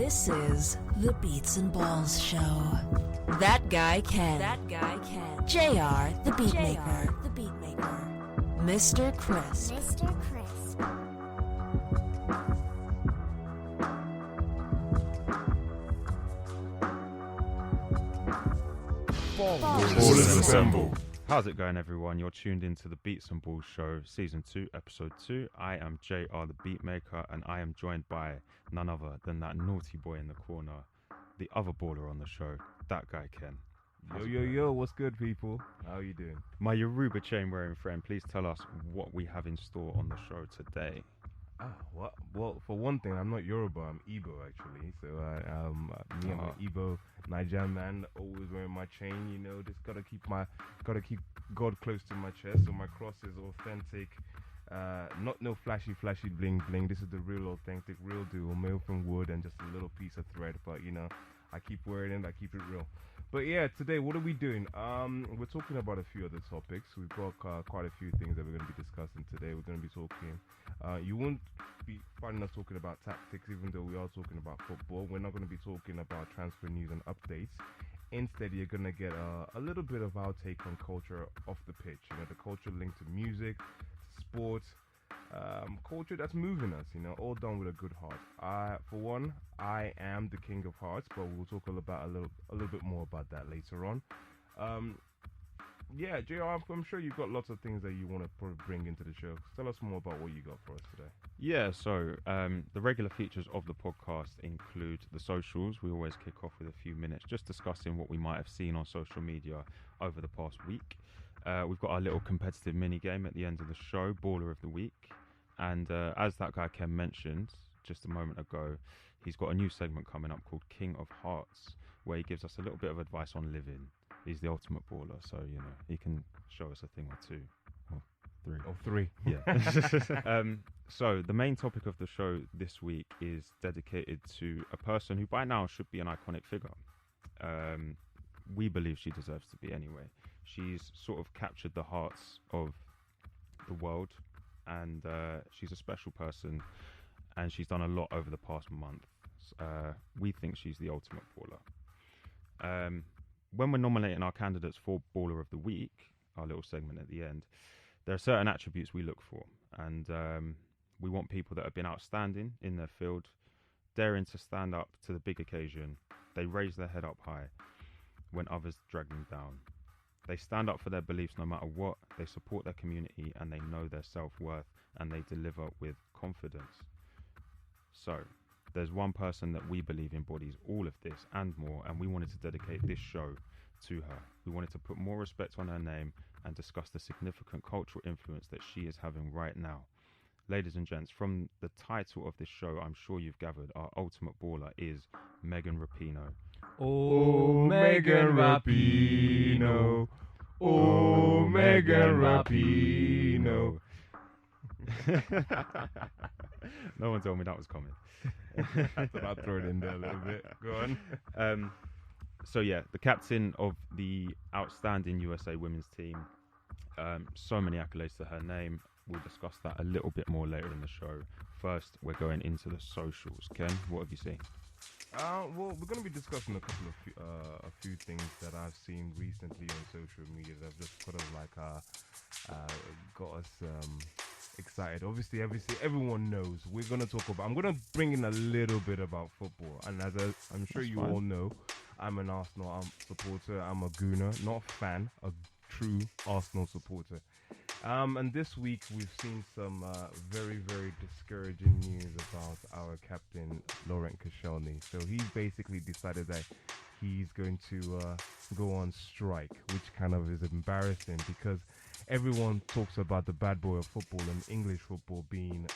This is the Beats and Balls Show. That guy Ken. JR, the Beatmaker. Mr. Crisp. Ballers assemble. How's it going, everyone? You're tuned into the Beats and Balls Show, Season 2, Episode 2. I am JR, the Beatmaker, and I am joined by none other than that naughty boy in the corner, the other baller on the show, that guy Ken. Yo, what's good, people? How are you doing? My Yoruba chain wearing friend, please tell us what we have in store on the show today. What? Well, for one thing, I'm not Yoruba, I'm Igbo actually. So I'm an Igbo Nigerian man, always wearing my chain. You know, just gotta keep God close to my chest. So my cross is authentic, not no flashy bling bling. This is the real authentic, real deal, made from wood and just a little piece of thread. But you know, I keep wearing it, I keep it real. But yeah, today, what are we doing? We're talking about a few other topics. We've got quite a few things that we're going to be discussing today. We're going to be talking, you won't be finding us talking about tactics, even though we are talking about football. We're not going to be talking about transfer news and updates. Instead, you're going to get a little bit of our take on culture off the pitch. You know, the culture linked to music, sports, culture that's moving us, you know, all done with a good heart. For one, I am the king of hearts, but we'll talk a little bit more about that later on. Yeah, JR, I'm sure you've got lots of things that you want to bring into the show. Tell us more about what you got for us today. Yeah, so the regular features of the podcast include the socials. We always kick off with a few minutes just discussing what we might have seen on social media over the past week. We've got our little competitive mini game at the end of the show, Baller of the Week. And as that guy Ken mentioned just a moment ago, he's got a new segment coming up called King of Hearts, where he gives us a little bit of advice on living. He's the ultimate baller, so, you know, he can show us a thing or two. Or three. Yeah. So the main topic of the show this week is dedicated to a person who by now should be an iconic figure. We believe she deserves to be anyway. She's sort of captured the hearts of the world, and she's a special person, and she's done a lot over the past month. We think she's the ultimate baller. When we're nominating our candidates for Baller of the Week, our little segment at the end, there are certain attributes we look for, and we want people that have been outstanding in their field, daring to stand up to the big occasion. They raise their head up high when others drag them down. They stand up for their beliefs no matter what, they support their community, and they know their self-worth, and they deliver with confidence. So, there's one person that we believe embodies all of this and more, and we wanted to dedicate this show to her. We wanted to put more respect on her name and discuss the significant cultural influence that she is having right now. Ladies and gents, from the title of this show, I'm sure you've gathered, our ultimate baller is Megan Rapinoe. Oh, Megan Rapinoe. Oh, Megan Rapinoe. No one told me that was coming. I thought I'd throw it in there a little bit. Go on. So yeah, the captain of the outstanding USA women's team. So many accolades to her name. We'll discuss that a little bit more later in the show. First, we're going into the socials. Ken, what have you seen? Well, we're going to be discussing a few things that I've seen recently on social media that have just sort of like got us excited. Obviously, everyone knows we're going to talk about. I'm going to bring in a little bit about football, and I'm sure you all know, I'm an Arsenal supporter. I'm a Gooner, not a fan, a true Arsenal supporter. And this week we've seen some very, very discouraging news about our captain, Laurent Koscielny. So he's basically decided that he's going to go on strike, which kind of is embarrassing because everyone talks about the bad boy of football and English football being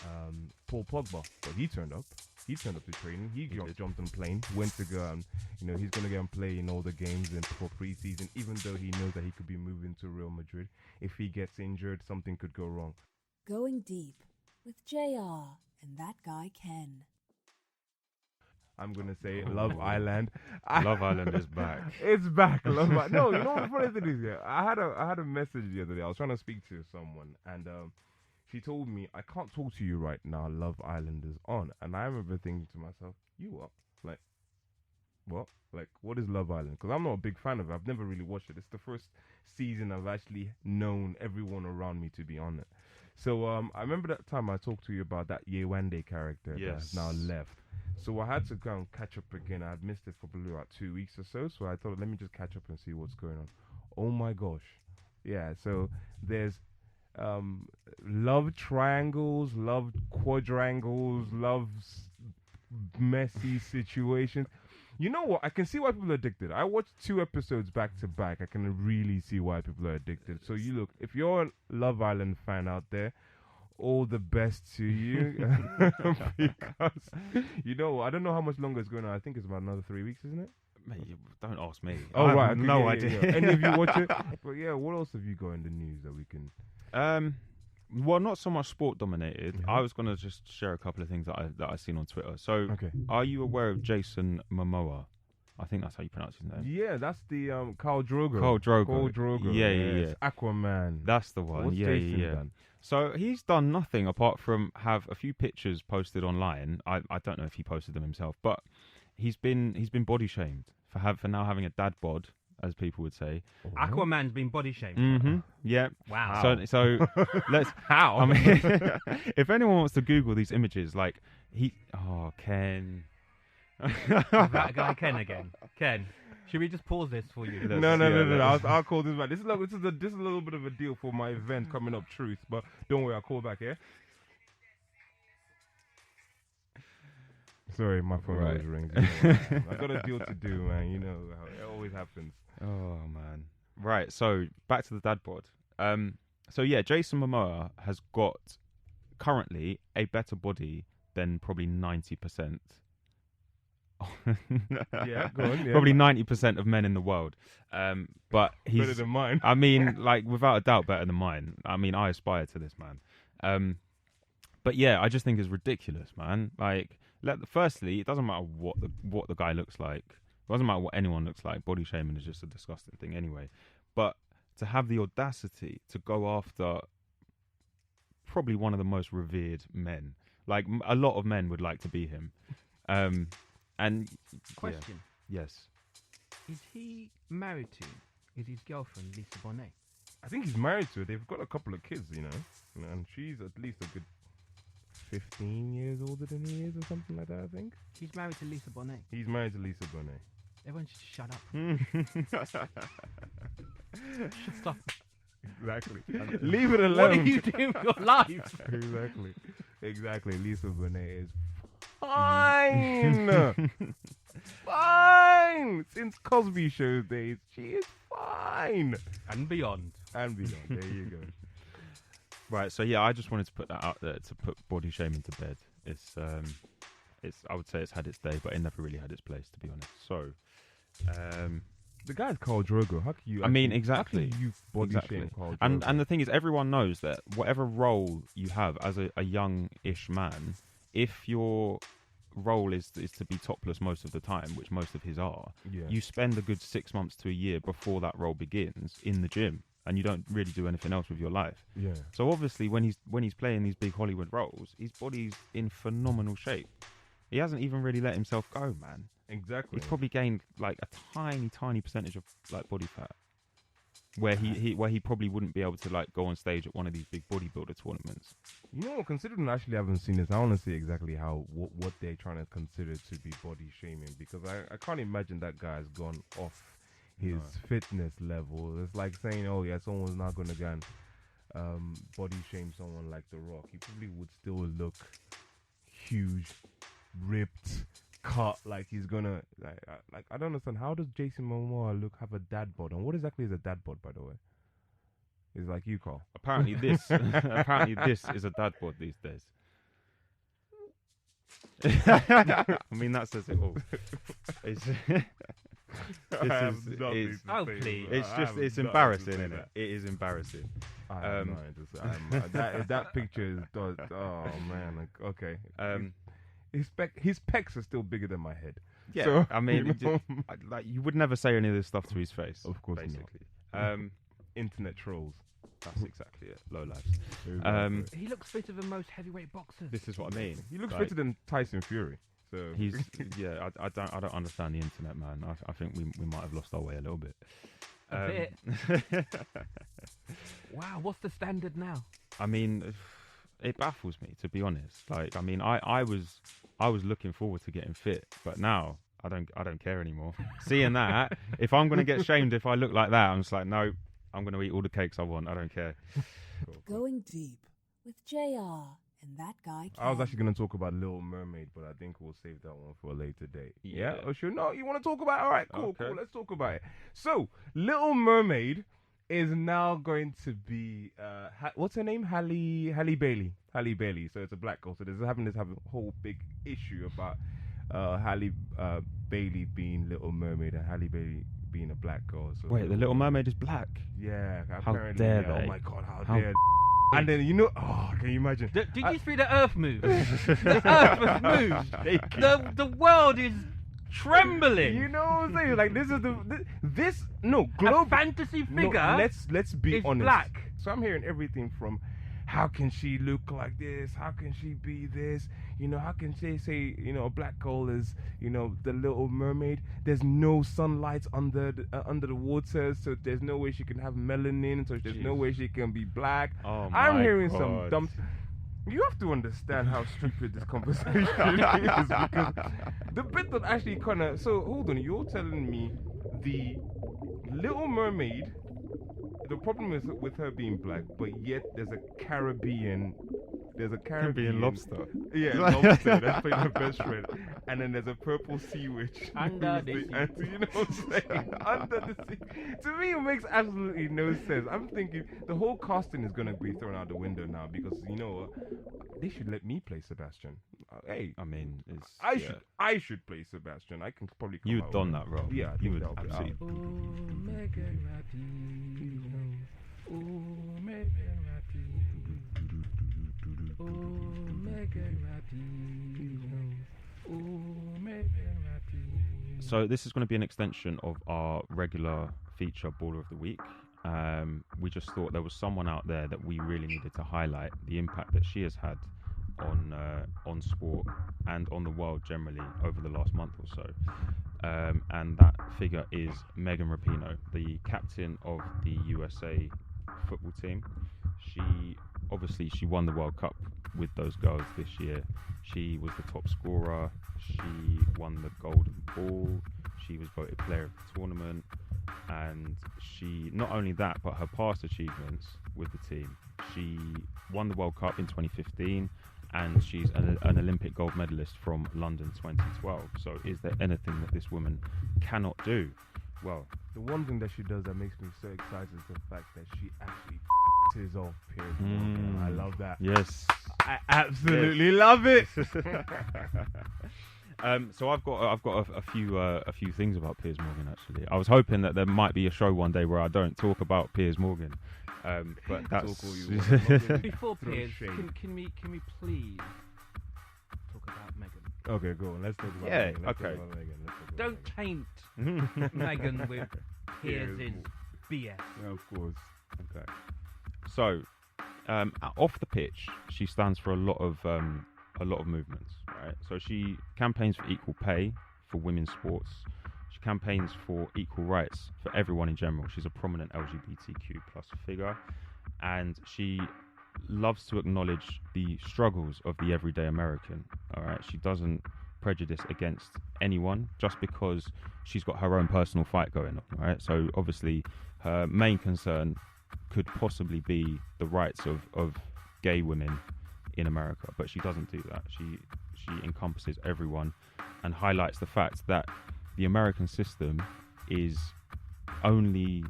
Paul Pogba. But he turned up. He turned up to training. He jumped on a plane, went to go and, you know, he's going to go and play in all the games for pre-season, even though he knows that he could be moving to Real Madrid. If he gets injured, something could go wrong. Going deep with JR and that guy Ken. I'm going to say Love Island. Love Island is back. It's back. Love Island. No, you know what the funny thing is? Yeah, I had a message the other day. I was trying to speak to someone, and she told me, I can't talk to you right now. Love Island is on. And I remember thinking to myself, you what? Like, what? Like, what is Love Island? Because I'm not a big fan of it. I've never really watched it. It's the first season I've actually known everyone around me to be on it. So I remember that time I talked to you about that Yewande character that has now left. So I had to go and catch up again. I had missed it for probably about 2 weeks or so. So I thought, let me just catch up and see what's going on. Oh my gosh. Yeah, so there's love triangles, love quadrangles, messy situations. You know what? I can see why people are addicted. I watched 2 episodes back to back. I can really see why people are addicted. So you look, if you're a Love Island fan out there, all the best to you. Because, you know, I don't know how much longer it's going on. I think it's about another 3 weeks, isn't it? Mate, don't ask me. Oh, I right. have no idea. Yeah. Any of you watch it? But yeah, what else have you got in the news that we can... Well, not so much sport dominated. Mm-hmm. I was going to just share a couple of things that I've seen on Twitter. So, Okay. Are you aware of Jason Momoa? I think that's how you pronounce his name. Yeah, that's the Khal Drogo. Khal Drogo. Khal Drogo. Yeah. It's Aquaman. That's the one. What's Jason done? So he's done nothing apart from have a few pictures posted online. I don't know if he posted them himself, but he's been body shamed for now having a dad bod, as people would say. Aquaman's been body shamed. Mm-hmm. Yeah. Wow. So let's. How? I mean, if anyone wants to Google these images, like Ken. That guy Ken again. Ken, should we just pause this for you? No. I'll call this back. This is a little bit of a deal for my event coming up, Truth. But don't worry, I'll call back. Yeah. Sorry, my phone always rings. You know, I got a deal to do, man. You know how it always happens. Oh man. Right. So back to the dad bod. So yeah, Jason Momoa has got currently a better body than probably 90%. Yeah, go on. Yeah. Probably 90% of men in the world. But he's better than mine. I mean, like without a doubt, better than mine. I mean, I aspire to this man. But yeah, I just think it's ridiculous, man. Like, firstly, it doesn't matter what the guy looks like. It doesn't matter what anyone looks like. Body shaming is just a disgusting thing anyway. But to have the audacity to go after probably one of the most revered men, like a lot of men would like to be him. And Question. Yeah. Yes. Is he married to? Is his girlfriend Lisa Bonet? I think he's married to her. They've got a couple of kids, you know, and she's at least a good 15 years older than he is, or something like that. I think He's married to Lisa Bonet. he's married to Lisa Bonet. Everyone should shut up. Shut up. Exactly. Leave it alone. What are you doing with your life? Exactly. Lisa Bonet is fine. Fine. Since Cosby Show days, she is fine. And beyond. And beyond. There you go. Right. So yeah, I just wanted to put that out there to put body shaming to bed. It's I would say it's had its day, but it never really had its place, to be honest. So, The guy's Khal Drogo. How can you? I mean, exactly. How can you body shame Khal And Drogo? the thing is, everyone knows that whatever role you have as a young-ish man, if your role is to be topless most of the time, which most of his are, you spend a good 6 months to a year before that role begins in the gym, and you don't really do anything else with your life. Yeah. So obviously, when he's playing these big Hollywood roles, his body's in phenomenal shape. He hasn't even really let himself go, man. Exactly. He's probably gained like a tiny percentage of like body fat, where he probably wouldn't be able to like go on stage at one of these big bodybuilder tournaments. You know, considering I actually haven't seen this, I want to see exactly what they're trying to consider to be body shaming, because I can't imagine that guy's gone off his fitness level. It's like saying, oh yeah, someone's not going to go and body shame someone like The Rock. He probably would still look huge, ripped, cut, like he's gonna like I don't understand, how does Jason Momoa have a dad bod, and what exactly is a dad bod, by the way? It's like you, Carl. Apparently this is a dad bod these days. I mean, that says it all. It's embarrassing, isn't it? It is embarrassing. That picture is oh man, like, okay. His pecs are still bigger than my head. Yeah, so, I mean, like you would never say any of this stuff to his face. Of course, basically. not. Internet trolls. That's exactly it. Low lives. He looks fitter than most heavyweight boxers. This is what I mean. He looks fitter than Tyson Fury. So I don't understand the internet, man. I think we might have lost our way a little bit. A bit. Wow, what's the standard now? I mean, it baffles me, to be honest. Like, I mean, I was looking forward to getting fit, but now I don't care anymore. Seeing that, if I'm gonna get shamed if I look like that, I'm just like, no, I'm gonna eat all the cakes I want. I don't care. Going deep with JR and that guy Ken. I was actually going to talk about Little Mermaid, but I think we'll save that one for a later date. Yeah? Oh, sure. No, you want to talk about it? All right, cool. Let's talk about it. So, Little Mermaid is now going to be, what's her name? Halle Bailey. Halle Bailey. So, it's a black girl. So, there's having this whole big issue about Halle Bailey being Little Mermaid and Halle Bailey being a black girl. So wait, the Little Mermaid is black? Yeah. How dare they? Oh, my God, how dare they? And then, can you imagine? Did you see the Earth move? The Earth has moved. The world is trembling. You know what I'm saying? Like, this is a fantasy figure. No, let's be honest. Black. So I'm hearing everything from, how can she look like this? How can she be this? How can they say, a black girl is, the Little Mermaid? There's no sunlight under the water, so there's no way she can have melanin, so there's no way she can be black. Oh I'm hearing God. some dumb. You have to understand how stupid this conversation is, because the bit that actually kind of. So hold on, you're telling me the Little Mermaid. The problem is with her being black, but yet there's a Caribbean lobster. Yeah, lobster. That's playing her best friend. And then there's a purple sea witch. Under the sea. You know what I'm saying? Under the sea. To me, it makes absolutely no sense. I'm thinking the whole casting is going to be thrown out the window now, because you know what? They should let me play Sebastian. Hey, I mean, it's I should play Sebastian. I can probably come you've out done with that role. Yeah, I you think would that'll be absolutely. out. Megan Rapinoe. Megan Rapinoe. Megan Rapinoe. Megan Rapinoe. So this is going to be an extension of our regular feature Baller of the Week. We just thought there was someone out there that we really needed to highlight the impact that she has had on sport and on the world generally over the last month or so. And that figure is Megan Rapinoe, the captain of the USA football team. She won the World Cup with those girls this year. She was the top scorer. She won the Golden Ball. She was voted player of the tournament. And she, not only that, but her past achievements with the team. She won the World Cup in 2015, and she's an Olympic gold medalist from London 2012. So is there anything that this woman cannot do? Well, the one thing that she does that makes me so excited is the fact that she actually is off Piers Morgan. I love that. Yes. I absolutely love it. So I've got a few things about Piers Morgan actually. I was hoping that there might be a show one day where I don't talk about Piers Morgan, but that's before Piers. Can we please talk about Megan? Okay, go on. Let's talk about Megan. Okay. Don't taint Megan with Piers' BS. Yeah, of course. Okay. So, off the pitch, she stands for a lot of movements, right? So she campaigns for equal pay for women's sports. She campaigns for equal rights for everyone in general. She's a prominent LGBTQ plus figure, and she loves to acknowledge the struggles of the everyday American. All right, she doesn't prejudice against anyone just because she's got her own personal fight going on. Right, so obviously her main concern could possibly be the rights of gay women in America, but she doesn't do that. She encompasses everyone and highlights the fact that the American system only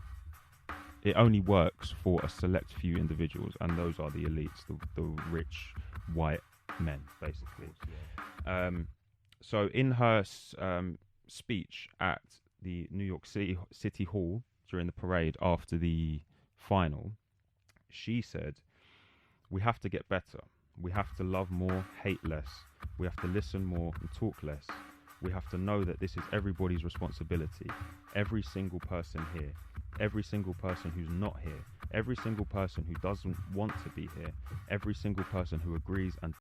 works for a select few individuals, and those are the elites, the rich white men, basically. So in her speech at the New York City Hall during the parade after the final, she said, "We have to get better. We have to love more, hate less. We have to listen more and talk less. We have to know that this is everybody's responsibility. Every single person here, every single person who's not here, every single person who doesn't want to be here, every single person who agrees and